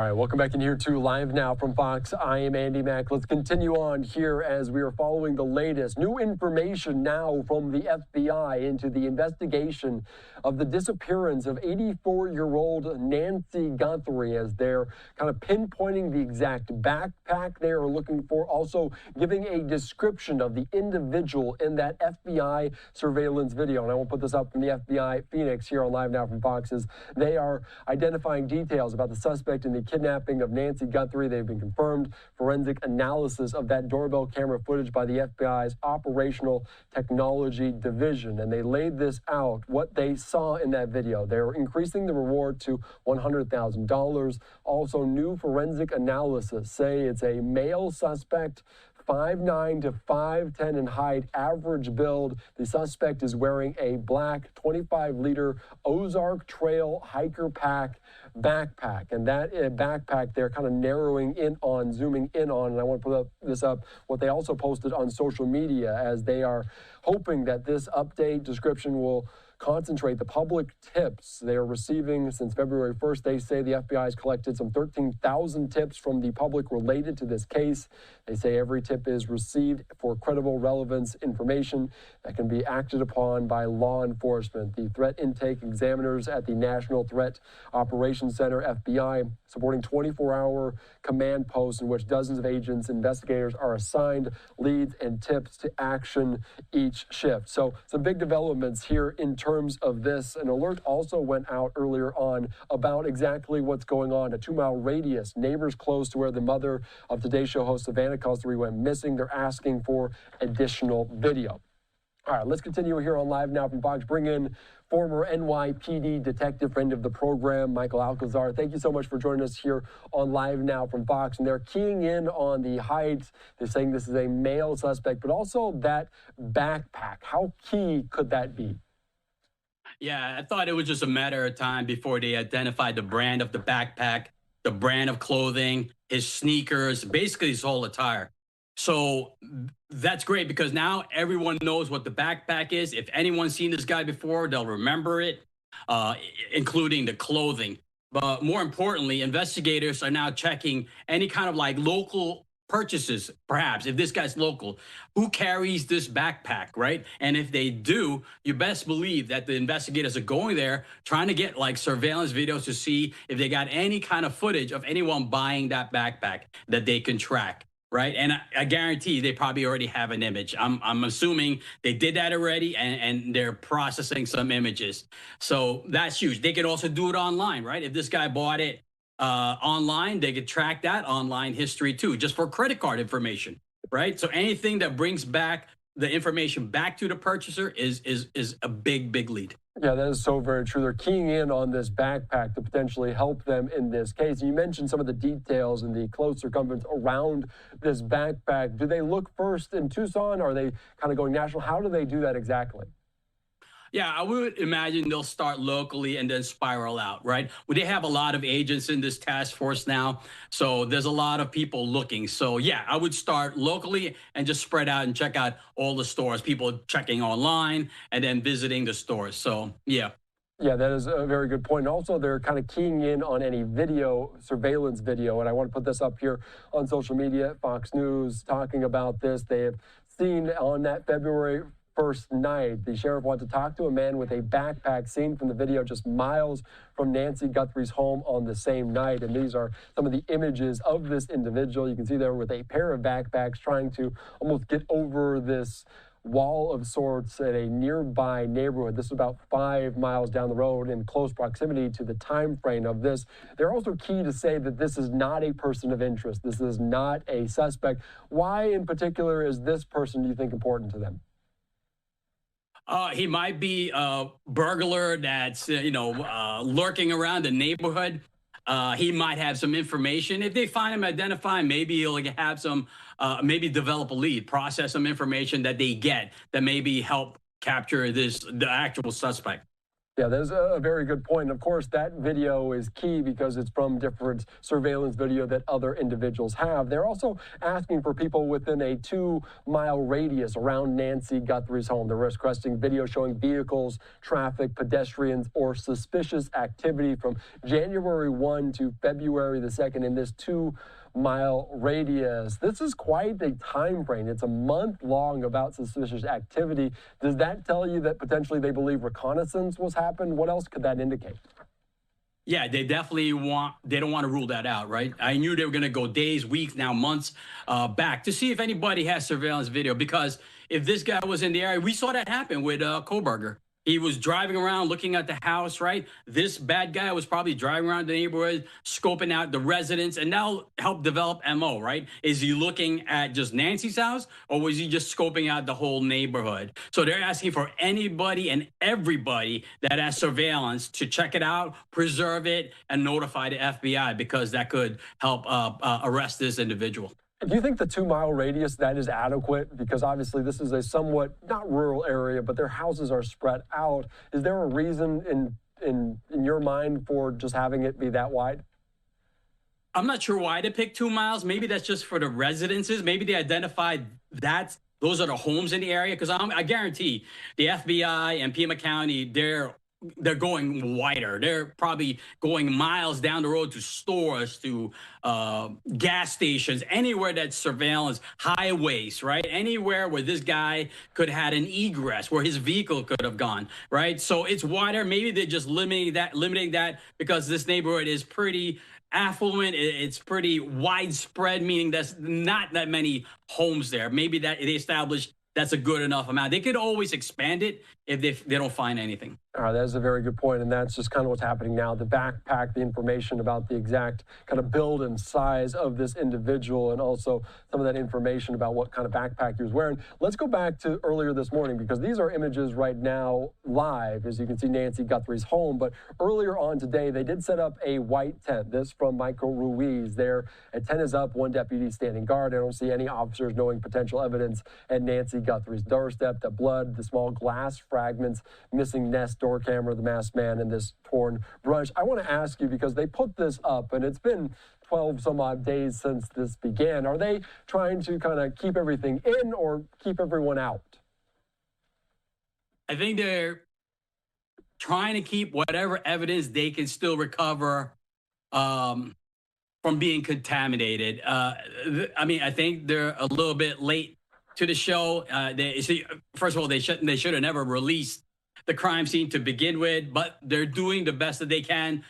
All right, welcome back in here to Live Now from Fox. I am Andy Mack. Let's continue on here as we are following the latest new information now from the FBI into the investigation of the disappearance of 84-year-old Nancy Guthrie, as they're kind of pinpointing the exact backpack they are looking for, also giving a description of the individual in that FBI surveillance video. And I won't put this up from the FBI Phoenix here on Live Now from Fox, as they are identifying details about the suspect in the kidnapping of Nancy Guthrie. They've been confirmed. Forensic analysis of that doorbell camera footage by the FBI's Operational Technology Division. And they laid this out, what they saw in that video. They're increasing the reward to $100,000. Also, new forensic analysis say it's a male suspect, 5'9" to 5'10" in height, average build. The suspect is wearing a black 25-liter Ozark Trail hiker pack backpack. And that backpack they're kind of narrowing in on, zooming in on, and I want to put this up, what they also posted on social media, as they are hoping that this update description will concentrate the public tips they are receiving since February 1st. They say the FBI has collected some 13,000 tips from the public related to this case. They say every tip is received for credible relevance information that can be acted upon by law enforcement. The threat intake examiners at the National Threat Operations Center, FBI, supporting 24-hour command posts in which dozens of agents, investigators are assigned leads and tips to action each shift. So some big developments here in terms of this. An alert also went out earlier on about exactly what's going on. A 2-mile radius, neighbors close to where the mother of Today's Show host Savannah Guthrie went missing. They're asking for additional video. All right, let's continue here on Live Now from Fox. Bring in former NYPD detective, friend of the program, Michael Alcazar. Thank you so much for joining us here on Live Now from Fox. And they're keying in on the height. They're saying this is a male suspect, but also that backpack. How key could that be? Yeah, I thought it was just a matter of time before they identified the brand of the backpack, the brand of clothing, his sneakers, basically his whole attire. So that's great because now everyone knows what the backpack is. If anyone's seen this guy before, they'll remember it, including the clothing. But more importantly, investigators are now checking any kind of like local purchases, perhaps, if this guy's local, who carries this backpack, right? And if they do, you best believe that the investigators are going there trying to get like surveillance videos to see if they got any kind of footage of anyone buying that backpack that they can track. Right. And I guarantee they probably already have an image. I'm assuming they did that already and they're processing some images. So that's huge. They could also do it online. Right. If this guy bought it online, they could track that online history, too, just for credit card information. Right. So anything that brings back the information back to the purchaser is a big lead. Yeah, that is so very true. They're keying in on this backpack to potentially help them in this case. You mentioned some of the details and the close circumference around this backpack. Do they look first in Tucson? Or are they kind of going national? How do they do that exactly? Yeah, I would imagine they'll start locally and then spiral out, right? Well, they have a lot of agents in this task force now, so there's a lot of people looking. So yeah, I would start locally and just spread out and check out all the stores, people checking online and then visiting the stores. So yeah. Yeah, that is a very good point. And also, they're kind of keying in on any video, surveillance video. And I want to put this up here on social media. Fox News talking about this. They have seen on that February 1st night, the sheriff wanted to talk to a man with a backpack seen from the video just miles from Nancy Guthrie's home on the same night. And these are some of the images of this individual. You can see there with a pair of backpacks trying to almost get over this wall of sorts at a nearby neighborhood. This is about 5 miles down the road in close proximity to the time frame of this. They're also key to say that this is not a person of interest. This is not a suspect. Why in particular is this person, do you think, important to them? He might be a burglar that's, lurking around the neighborhood. He might have some information. If they find him, identify him, maybe he'll have some, maybe develop a lead, process some information that they get that maybe help capture the actual suspect. Yeah, that's a very good point. And of course, that video is key because it's from different surveillance video that other individuals have. They're also asking for people within a 2-mile radius around Nancy Guthrie's home. They're requesting video showing vehicles, traffic, pedestrians, or suspicious activity from January 1 to February the 2nd in this 2-mile radius. This is quite a time frame. It's a month long about suspicious activity. Does that tell you that potentially they believe reconnaissance was happened? What else could that indicate? Yeah, they definitely they don't want to rule that out, right? I knew they were going to go days, weeks, now months back to see if anybody has surveillance video, because if this guy was in the area, we saw that happen with Koberger. He was driving around looking at the house, right? This bad guy was probably driving around the neighborhood, scoping out the residents, and now help develop MO, right? Is he looking at just Nancy's house, or was he just scoping out the whole neighborhood? So they're asking for anybody and everybody that has surveillance to check it out, preserve it, and notify the FBI, because that could help arrest this individual. Do you think the 2-mile radius, that is adequate? Because obviously this is a somewhat, not rural area, but their houses are spread out. Is there a reason in your mind for just having it be that wide? I'm not sure why they picked 2 miles. Maybe that's just for the residences. Maybe they identified that those are the homes in the area. Because I guarantee the FBI and Pima County, they're going wider. They're probably going miles down the road to stores, to gas stations, anywhere that's surveillance, highways, right? Anywhere where this guy could have had an egress, where his vehicle could have gone, right? So it's wider. Maybe they're just limiting that because this neighborhood is pretty affluent. It's pretty widespread, meaning there's not that many homes there. Maybe that they established that's a good enough amount. They could always expand it if they don't find anything. All right, that's a very good point, and that's just kind of what's happening now. The backpack, the information about the exact kind of build and size of this individual, and also some of that information about what kind of backpack he was wearing. Let's go back to earlier this morning, because these are images right now live, as you can see Nancy Guthrie's home. But earlier on today, they did set up a white tent. This from Michael Ruiz. There, a tent is up, one deputy standing guard. I don't see any officers knowing potential evidence at Nancy Guthrie's doorstep. The blood, the small glass fragments, missing Nest door camera, the masked man, and this torn brush. I want to ask you, because they put this up, and it's been 12 some odd days since this began. Are they trying to kind of keep everything in or keep everyone out? I think they're trying to keep whatever evidence they can still recover from being contaminated. I mean, I think they're a little bit late to the show. First of all, they should have never released the crime scene to begin with, but they're doing the best that they can,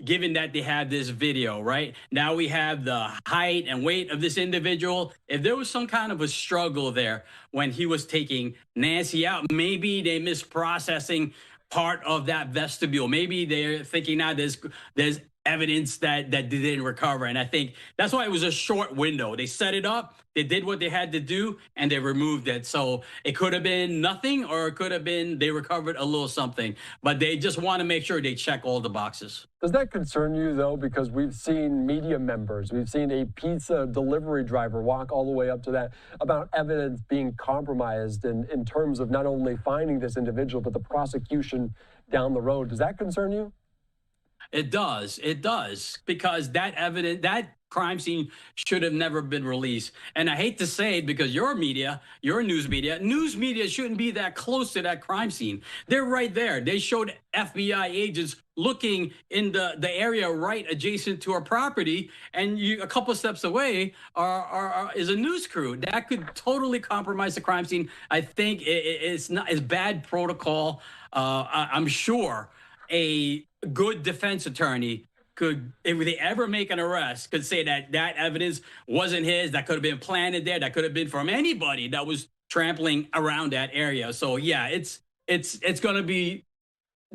given that they have this video, right? Now we have the height and weight of this individual. If there was some kind of a struggle there when he was taking Nancy out, maybe they misprocessing part of that vestibule. Maybe they're thinking now there's evidence that they didn't recover. And I think that's why it was a short window. They set it up, they did what they had to do, and they removed it. So it could have been nothing, or it could have been they recovered a little something. But they just want to make sure they check all the boxes. Does that concern you, though? Because we've seen media members, we've seen a pizza delivery driver walk all the way up to that about evidence being compromised in terms of not only finding this individual, but the prosecution down the road. Does that concern you? It does, because that crime scene should have never been released. And I hate to say it, because your news media shouldn't be that close to that crime scene. They're right there. They showed FBI agents looking in the area right adjacent to our property, and a couple of steps away is a news crew. That could totally compromise the crime scene. I think it's bad protocol. I'm sure a good defense attorney could, if they ever make an arrest, could say that evidence wasn't his, that could have been planted there, that could have been from anybody that was trampling around that area. So yeah, it's going to be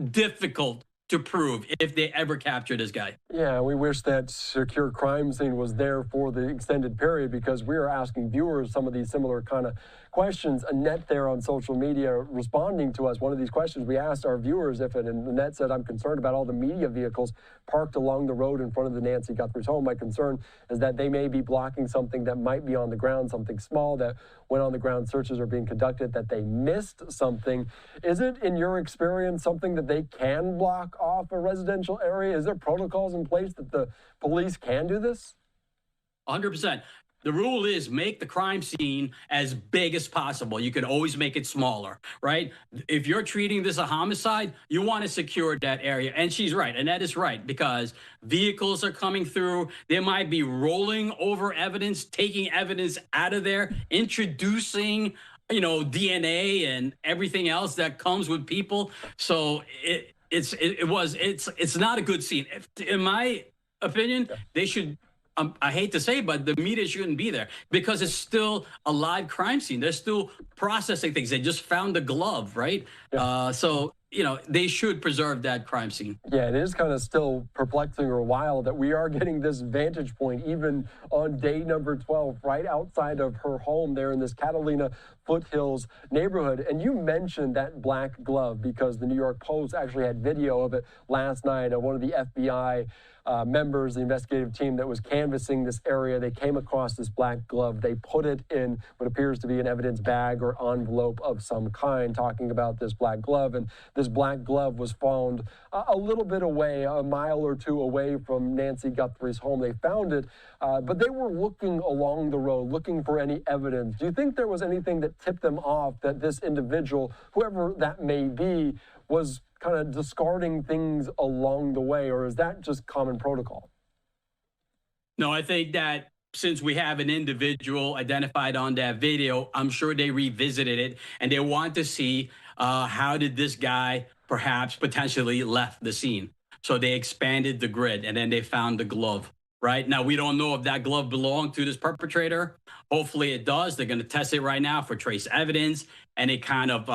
difficult to prove if they ever capture this guy. Yeah, we wish that secure crime scene was there for the extended period, because we are asking viewers some of these similar kind of questions. Annette there on social media responding to us, one of these questions we asked our viewers if it, and Annette said, I'm concerned about all the media vehicles parked along the road in front of the Nancy Guthrie's home. My concern is that they may be blocking something that might be on the ground, something small, that when on the ground searches are being conducted, that they missed something. Is it, in your experience, something that they can block off a residential area? Is there protocols in place that the police can do this? 100%. The rule is make the crime scene as big as possible. You can always make it smaller, right? If you're treating this a homicide, you want to secure that area. And she's right, and that is right, because vehicles are coming through. They might be rolling over evidence, taking evidence out of there, introducing, you know, DNA and everything else that comes with people. So it's not a good scene. In my opinion, they should. I hate to say, but the media shouldn't be there, because it's still a live crime scene. They're still processing things. They just found the glove, right? Yeah. So, you know, they should preserve that crime scene. Yeah, it is kind of still perplexing or wild that we are getting this vantage point even on day number 12, right outside of her home there in this Catalina Foothills neighborhood. And you mentioned that black glove because the New York Post actually had video of it last night of one of the FBI members, the investigative team that was canvassing this area. They came across this black glove. They put it in what appears to be an evidence bag or envelope of some kind, talking about this black glove. And this black glove was found a little bit away, a mile or two away from Nancy Guthrie's home. They found it, but they were looking along the road, looking for any evidence. Do you think there was anything that tipped them off that this individual, whoever that may be, was kind of discarding things along the way, or is that just common protocol? No, I think that since we have an individual identified on that video, I'm sure they revisited it and they want to see how did this guy perhaps potentially left the scene. So they expanded the grid and then they found the glove. Right now, we don't know if that glove belonged to this perpetrator. Hopefully it does. They're going to test it right now for trace evidence, any kind of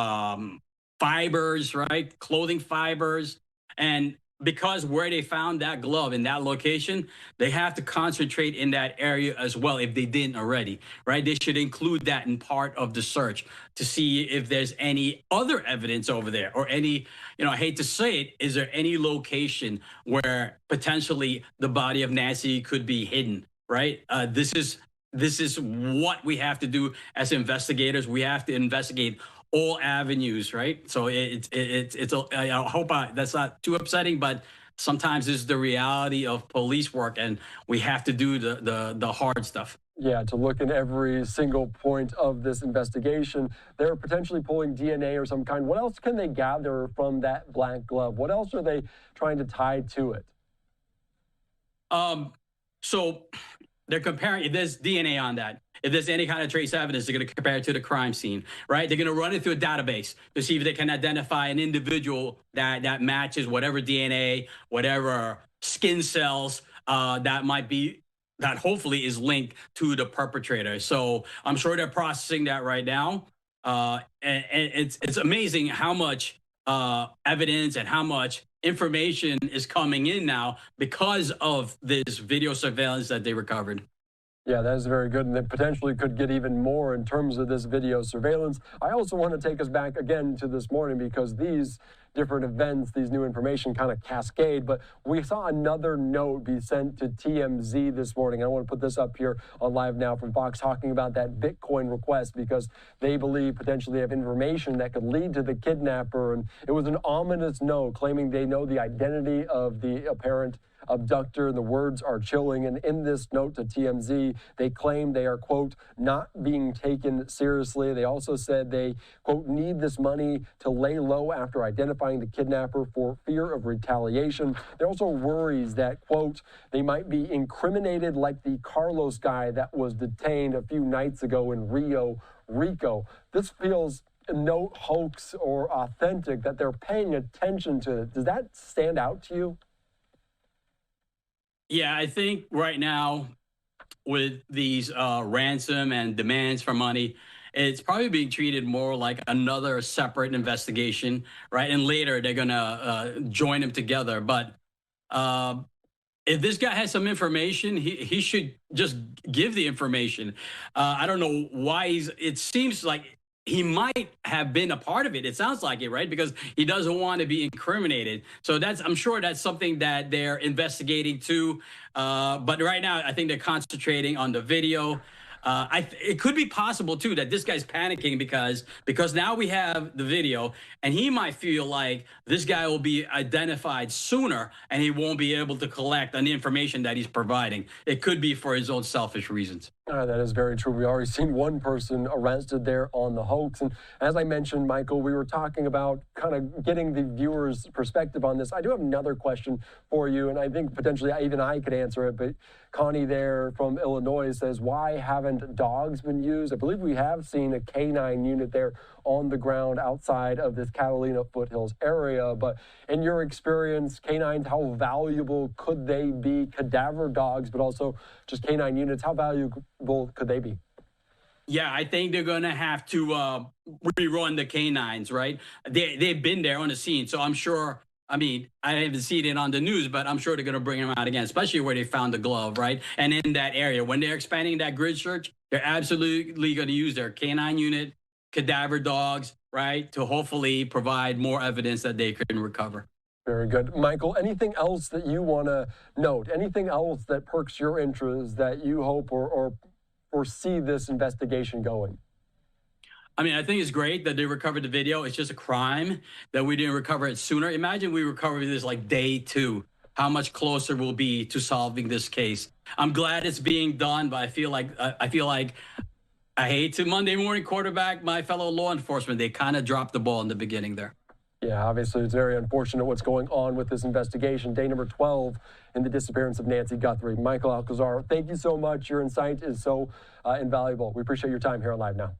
fibers, right? Clothing fibers. And because where they found that glove in that location, they have to concentrate in that area as well if they didn't already, right? They should include that in part of the search to see if there's any other evidence over there or any, you know, I hate to say it, is there any location where potentially the body of Nancy could be hidden, right? This is what we have to do as investigators. We have to investigate all avenues, right? So I hope that's not too upsetting, but sometimes this is the reality of police work, and we have to do the hard stuff. Yeah, to look in every single point of this investigation. They're potentially pulling DNA or some kind. What else can they gather from that black glove? What else are they trying to tie to it? So they're comparing, if there's DNA on that, if there's any kind of trace evidence, they're going to compare it to the crime scene, right? They're going to run it through a database to see if they can identify an individual that matches whatever DNA, whatever skin cells that might be, that hopefully is linked to the perpetrator. So I'm sure they're processing that right now. And it's amazing how much evidence and how much information is coming in now because of this video surveillance that they recovered. Yeah, that is very good, and they potentially could get even more in terms of this video surveillance. I also want to take us back again to this morning because these different events, these new information kind of cascade, but we saw another note be sent to TMZ this morning. I want to put this up here on Live Now from Fox, talking about that Bitcoin request because they believe potentially they have information that could lead to the kidnapper, and it was an ominous note claiming they know the identity of the apparent abductor. The words are chilling. And in this note to TMZ, they claim they are, quote, not being taken seriously. They also said they, quote, need this money to lay low after identifying the kidnapper for fear of retaliation. There also worries that, quote, they might be incriminated like the Carlos guy that was detained a few nights ago in Rio Rico. This feels no hoax or authentic, that they're paying attention to it. Does that stand out to you? Yeah, I think right now with these ransom and demands for money, it's probably being treated more like another separate investigation, right? And later they're gonna join them together. But uh, if this guy has some information, he should just give the information. I don't know why he's. It seems like he might have been a part of it. It sounds like it, right? Because he doesn't want to be incriminated. So that's, I'm sure that's something that they're investigating too. But right now, I think they're concentrating on the video. It could be possible too that this guy's panicking because now we have the video, and he might feel like this guy will be identified sooner, and he won't be able to collect on the information that he's providing. It could be for his own selfish reasons. That is very true. We already seen one person arrested there on the hoax. And as I mentioned, Michael, we were talking about kind of getting the viewers' perspective on this. I do have another question for you, and I think potentially even I could answer it. But Connie there from Illinois says, why haven't dogs been used? I believe we have seen a canine unit there on the ground outside of this Catalina Foothills area. But in your experience, canines, how valuable could they be? Cadaver dogs, but also just canine units, how valuable could they be? Yeah, I think they're going to have to rerun the canines, right? They've been there on the scene. So I'm sure, I mean, I haven't seen it on the news, but I'm sure they're going to bring them out again, especially where they found the glove, right? And in that area, when they're expanding that grid search, they're absolutely going to use their canine unit, cadaver dogs, right, to hopefully provide more evidence that they can recover. Very good. Michael, anything else that you want to note? Anything else that perks your interest that you hope or foresee this investigation going? I mean, I think it's great that they recovered the video. It's just a crime that we didn't recover it sooner. Imagine we recovered this like day 2. How much closer we'll be to solving this case. I'm glad it's being done, but I feel like I hate to Monday morning quarterback my fellow law enforcement. They kind of dropped the ball in the beginning there. Yeah, obviously it's very unfortunate what's going on with this investigation. Day number 12 in the disappearance of Nancy Guthrie. Michael Alcazar, thank you so much. Your insight is so invaluable. We appreciate your time here on Live Now.